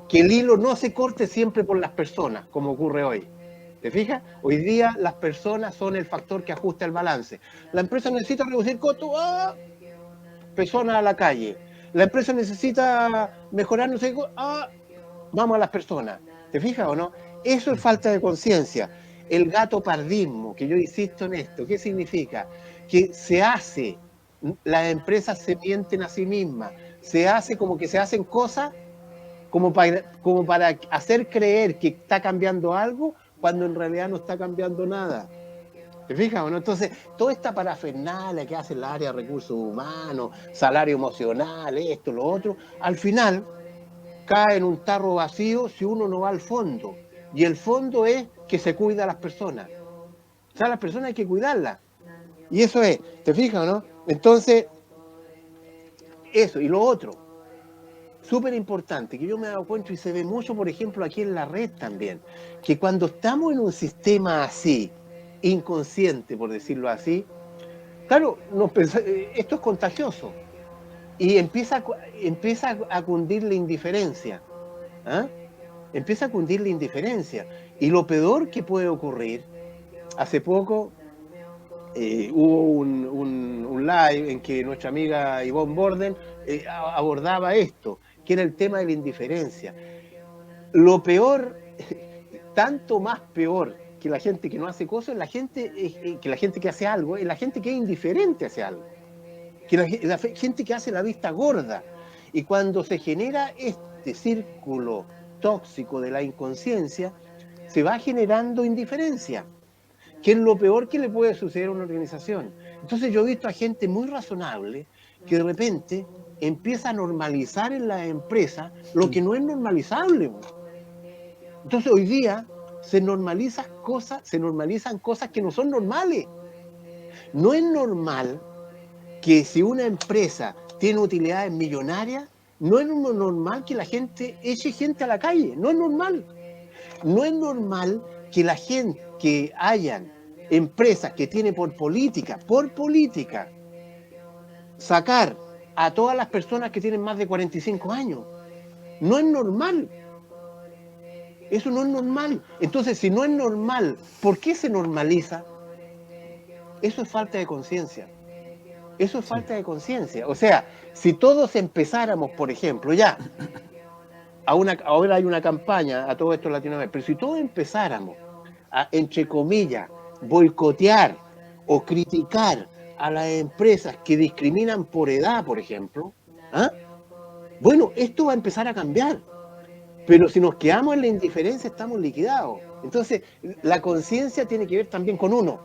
que el hilo no se corte siempre por las personas, como ocurre hoy. ¿Te fijas? Hoy día las personas son el factor que ajusta el balance. La empresa necesita reducir costos, personas a la calle. La empresa necesita mejorar, no sé, vamos a las personas. ¿Te fijas o no? Eso es falta de conciencia. El gato pardismo, que yo insisto en esto, ¿qué significa? Que las empresas se mienten a sí mismas, se hace como que se hacen cosas como para hacer creer que está cambiando algo cuando en realidad no está cambiando nada. ¿Te fijas o no? Entonces, toda esta parafernalia que hace el área de recursos humanos, salario emocional, esto, lo otro, al final cae en un tarro vacío si uno no va al fondo. Y el fondo es que se cuida a las personas. O sea, las personas hay que cuidarlas. Y eso es, ¿te fijas o no? Entonces, eso. Y lo otro, súper importante, que yo me he dado cuenta y se ve mucho, por ejemplo, aquí en la red también, que cuando estamos en un sistema así, inconsciente, por decirlo así, claro, esto es contagioso. Y empieza a cundir la indiferencia. ¿Ah? Empieza a cundir la indiferencia. Y lo peor que puede ocurrir, hace poco hubo un live en que nuestra amiga Yvonne Borden abordaba esto, que era el tema de la indiferencia. Lo peor, tanto más peor que la gente que no hace cosas, que la gente que hace algo, es la gente que es indiferente hacia algo. Que la gente que hace la vista gorda. Y cuando se genera este círculo tóxico de la inconsciencia, se va generando indiferencia, que es lo peor que le puede suceder a una organización. Entonces yo he visto a gente muy razonable que de repente empieza a normalizar en la empresa lo que no es normalizable. Entonces hoy día se normalizan cosas que no son normales. No es normal que si una empresa tiene utilidades millonarias, no es normal que la gente eche gente a la calle. No es normal. No es normal que la gente, que hayan empresas que tienen por política, sacar a todas las personas que tienen más de 45 años. No es normal. Eso no es normal. Entonces, si no es normal, ¿por qué se normaliza? Eso es falta de conciencia. Eso es falta de conciencia. O sea, si todos empezáramos, por ejemplo, ya, ahora hay una campaña a todo esto en Latinoamérica, pero si todos empezáramos a, entre comillas, boicotear o criticar a las empresas que discriminan por edad, por ejemplo, ¿ah? Bueno, esto va a empezar a cambiar. Pero si nos quedamos en la indiferencia, estamos liquidados. Entonces, la conciencia tiene que ver también con uno,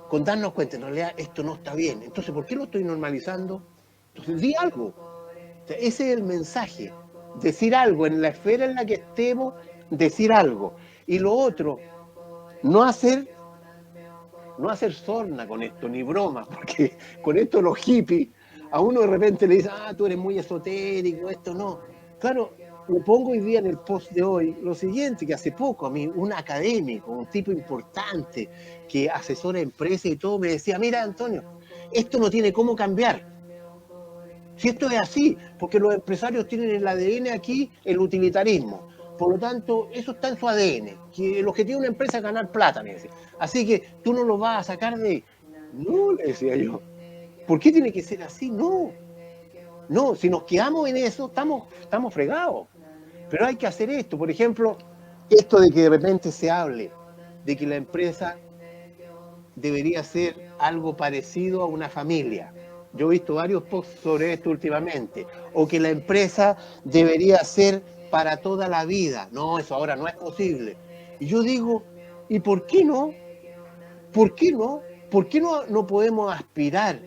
con darnos cuenta, en realidad esto no está bien. Entonces, ¿por qué lo estoy normalizando? Entonces, di algo. O sea, ese es el mensaje. Decir algo, en la esfera en la que estemos, decir algo. Y lo otro, no hacer sorna con esto, ni broma, porque con esto los hippies, a uno de repente le dicen, tú eres muy esotérico, esto no. Claro, lo pongo hoy día en el post de hoy, lo siguiente, que hace poco a mí, un académico, un tipo importante, que asesora empresas y todo, me decía, mira Antonio, esto no tiene cómo cambiar. Si esto es así, porque los empresarios tienen el ADN aquí, el utilitarismo. Por lo tanto, eso está en su ADN, que el objetivo de una empresa es ganar plata, me decía. Así que tú no lo vas a sacar de... No, le decía yo. ¿Por qué tiene que ser así? No. No, si nos quedamos en eso, estamos fregados. Pero hay que hacer esto. Por ejemplo, esto de que de repente se hable de que la empresa debería ser algo parecido a una familia. Yo he visto varios posts sobre esto últimamente. O que la empresa debería ser para toda la vida. No, eso ahora no es posible. Y yo digo, ¿y por qué no? ¿Por qué no? ¿Por qué no podemos aspirar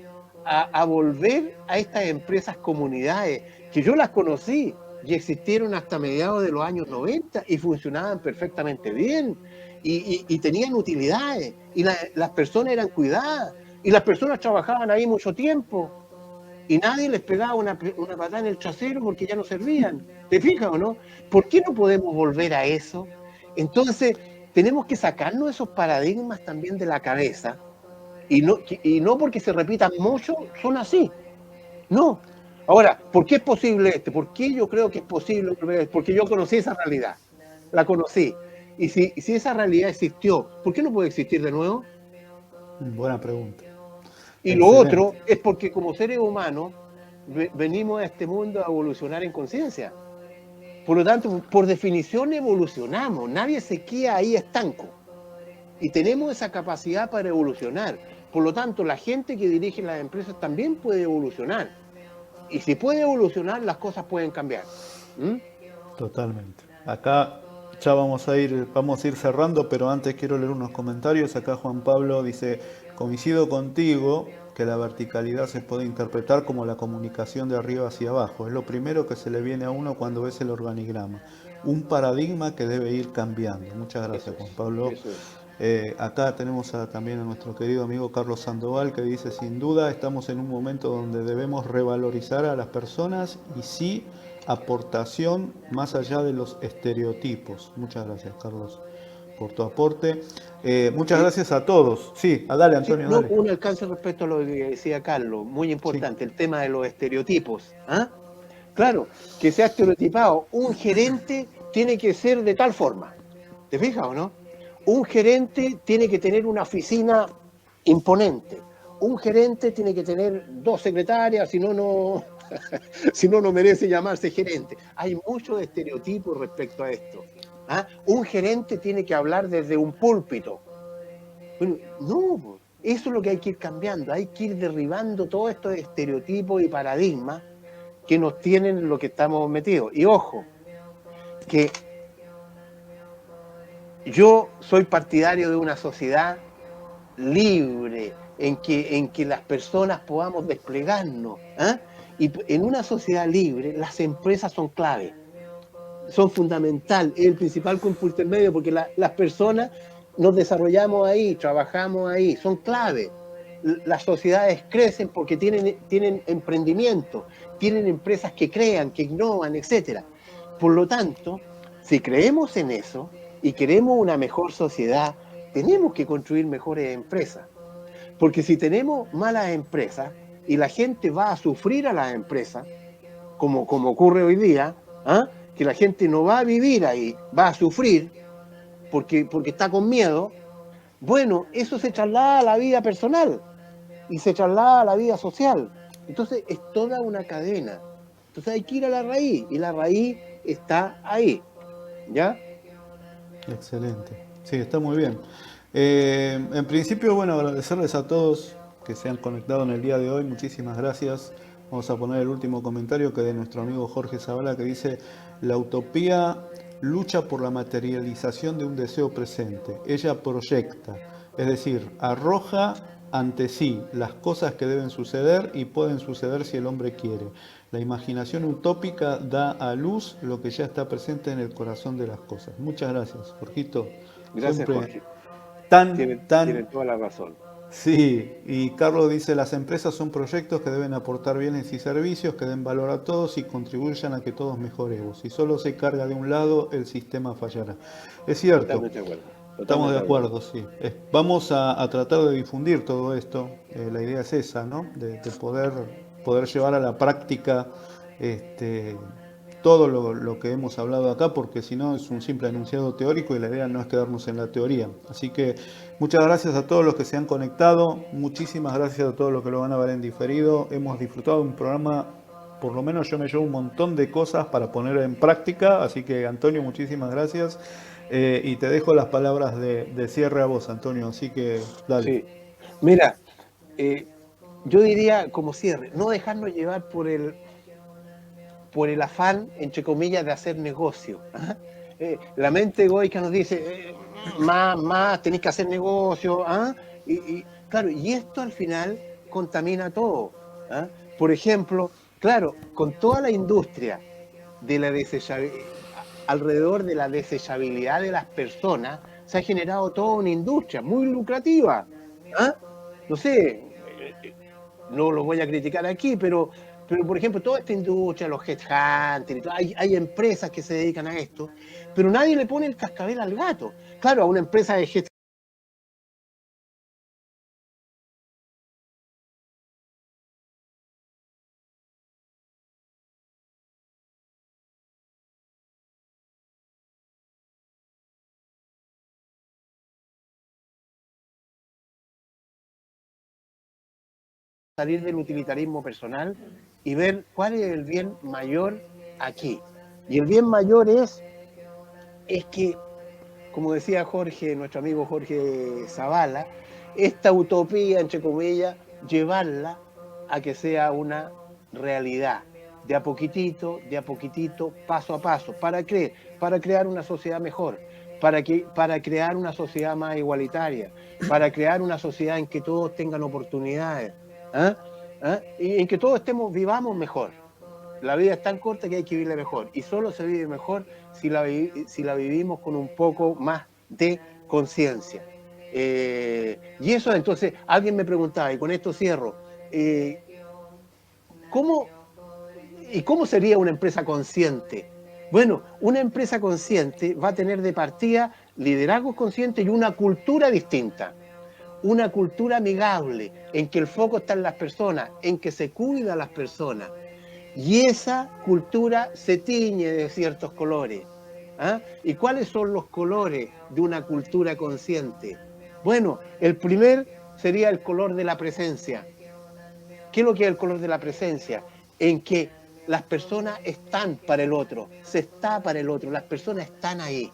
a volver a estas empresas comunidades que yo las conocí y existieron hasta mediados de los años 90 y funcionaban perfectamente bien y tenían utilidades y las personas eran cuidadas y las personas trabajaban ahí mucho tiempo y nadie les pegaba una patada en el trasero porque ya no servían? ¿Te fijas o no? ¿Por qué no podemos volver a eso? Entonces, tenemos que sacarnos esos paradigmas también de la cabeza y no porque se repitan mucho, son así. No. Ahora, ¿por qué es posible este? ¿Por qué yo creo que es posible? Porque yo conocí esa realidad. La conocí. Y si esa realidad existió, ¿por qué no puede existir de nuevo? Buena pregunta. Y Excelente. lo otro es porque como seres humanos venimos a este mundo a evolucionar en conciencia. Por lo tanto, por definición evolucionamos. Nadie se queda ahí estanco. Y tenemos esa capacidad para evolucionar. Por lo tanto, la gente que dirige las empresas también puede evolucionar. Y si puede evolucionar, las cosas pueden cambiar. Totalmente. Acá ya vamos a ir cerrando, pero antes quiero leer unos comentarios. Acá Juan Pablo dice, coincido contigo que la verticalidad se puede interpretar como la comunicación de arriba hacia abajo. Es lo primero que se le viene a uno cuando ves el organigrama. Un paradigma que debe ir cambiando. Muchas gracias, Juan Pablo. Acá tenemos también a nuestro querido amigo Carlos Sandoval que dice, sin duda estamos en un momento donde debemos revalorizar a las personas y sí aportación más allá de los estereotipos. Muchas gracias, Carlos, por tu aporte. Muchas gracias a todos. Sí, dale, Antonio. Sí, no, dale. un alcance respecto a lo que decía Carlos, muy importante, el tema de los estereotipos. Claro, que sea estereotipado. Un gerente tiene que ser de tal forma. ¿Te fijas o no? Un gerente tiene que tener una oficina imponente. Un gerente tiene que tener 2 secretarias, si no, no merece llamarse gerente. Hay muchos estereotipos respecto a esto. Un gerente tiene que hablar desde un púlpito. Bueno, no, eso es lo que hay que ir cambiando. Hay que ir derribando todos estos estereotipos y paradigmas que nos tienen en lo que estamos metidos. Y ojo, que yo soy partidario de una sociedad libre, en que las personas podamos desplegarnos. ¿Eh? Y en una sociedad libre, las empresas son clave, son fundamental, es el principal punto intermedio, porque las personas nos desarrollamos ahí, trabajamos ahí, son clave. Las sociedades crecen porque tienen emprendimiento, tienen empresas que crean, que innovan, etc. Por lo tanto, si creemos en eso y queremos una mejor sociedad, tenemos que construir mejores empresas. Porque si tenemos malas empresas y la gente va a sufrir a las empresas, como ocurre hoy día, ¿eh? Que la gente no va a vivir ahí, va a sufrir porque está con miedo, bueno, eso se traslada a la vida personal y se traslada a la vida social. Entonces es toda una cadena. Entonces hay que ir a la raíz y la raíz está ahí. ¿Ya? Excelente. Sí, está muy bien. En principio, bueno, agradecerles a todos que se han conectado en el día de hoy. Muchísimas gracias. Vamos a poner el último comentario que de nuestro amigo Jorge Zavala, que dice: la utopía lucha por la materialización de un deseo presente. Ella proyecta, es decir, arroja ante sí las cosas que deben suceder y pueden suceder si el hombre quiere. La imaginación utópica da a luz lo que ya está presente en el corazón de las cosas. Muchas gracias, Jorgito. Gracias, Siempre Jorge. tan. Tienen toda la razón. Sí, y Carlos dice: las empresas son proyectos que deben aportar bienes y servicios, que den valor a todos y contribuyan a que todos mejoremos. Si solo se carga de un lado, el sistema fallará. Es cierto. Totalmente de acuerdo. Estamos de acuerdo, sí. Vamos a tratar de difundir todo esto. La idea es esa, ¿no? De poder llevar a la práctica todo lo que hemos hablado acá, porque si no es un simple enunciado teórico y la idea no es quedarnos en la teoría. Así que muchas gracias a todos los que se han conectado, muchísimas gracias a todos los que lo van a ver en diferido. Hemos disfrutado de un programa, por lo menos yo me llevo un montón de cosas para poner en práctica, así que Antonio, muchísimas gracias. Y te dejo las palabras de cierre a vos, Antonio, así que dale. Sí. Mira, yo diría como cierre, no dejarnos llevar por el afán, entre comillas, de hacer negocio. La mente egoica nos dice, más, tenéis que hacer negocio. Claro, y esto al final contamina todo. Por ejemplo, claro, con toda la industria de la alrededor de la desechabilidad de las personas, se ha generado toda una industria muy lucrativa. No sé, no lo voy a criticar aquí, pero por ejemplo, toda esta industria, los headhunters, hay empresas que se dedican a esto, pero nadie le pone el cascabel al gato. Claro, a una empresa de headhunters salir del utilitarismo personal y ver cuál es el bien mayor aquí. Y el bien mayor es que, como decía Jorge, nuestro amigo Jorge Zavala, esta utopía, entre comillas, llevarla a que sea una realidad, de a poquitito, paso a paso. ¿Para qué? Para crear una sociedad mejor, para crear una sociedad más igualitaria, para crear una sociedad en que todos tengan oportunidades, y en que todos vivamos mejor. La vida es tan corta que hay que vivirla mejor, y solo se vive mejor si la vivimos con un poco más de conciencia. Y eso, entonces, alguien me preguntaba, y con esto cierro, ¿cómo sería una empresa consciente? Bueno, una empresa consciente va a tener de partida liderazgos conscientes y una cultura distinta. Una cultura amigable, en que el foco está en las personas, en que se cuida a las personas. Y esa cultura se tiñe de ciertos colores. ¿Y cuáles son los colores de una cultura consciente? Bueno, el primer sería el color de la presencia. ¿Qué es lo que es el color de la presencia? En que las personas están para el otro, se está para el otro, las personas están ahí.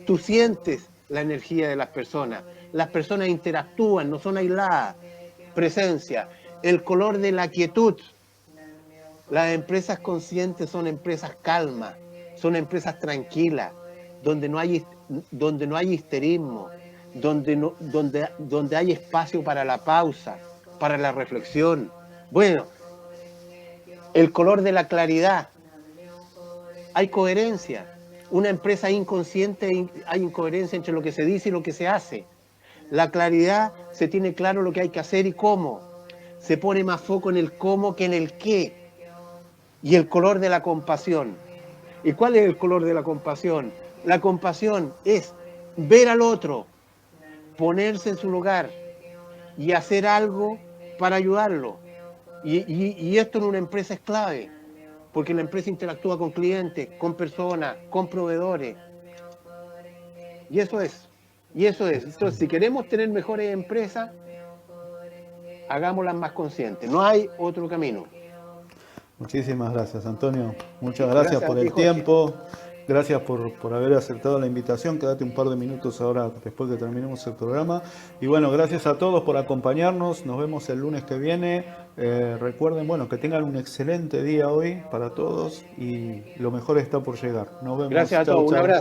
Tú sientes la energía de las personas interactúan, no son aisladas. Presencia. El color de la quietud. Las empresas conscientes son empresas calmas, son empresas tranquilas, donde no hay, donde no hay histerismo, donde hay espacio para la pausa, para la reflexión. Bueno, el color de la claridad, hay coherencia. Una empresa inconsciente, hay incoherencia entre lo que se dice y lo que se hace. La claridad, se tiene claro lo que hay que hacer y cómo. Se pone más foco en el cómo que en el qué. Y el color de la compasión. ¿Y cuál es el color de la compasión? La compasión es ver al otro, ponerse en su lugar y hacer algo para ayudarlo. Y esto en una empresa es clave, porque la empresa interactúa con clientes, con personas, con proveedores. Y eso es. Y eso es. Entonces, si queremos tener mejores empresas, hagámoslas más conscientes. No hay otro camino. Muchísimas gracias, Antonio. Muchas gracias por a ti, el Jorge. tiempo. Gracias por haber aceptado la invitación. Quédate un par de minutos ahora después que terminemos el programa. Y bueno, gracias a todos por acompañarnos. Nos vemos el lunes que viene. Recuerden, bueno, que tengan un excelente día hoy para todos y lo mejor está por llegar. Nos vemos. Gracias a Chau, todos. Un chau. abrazo.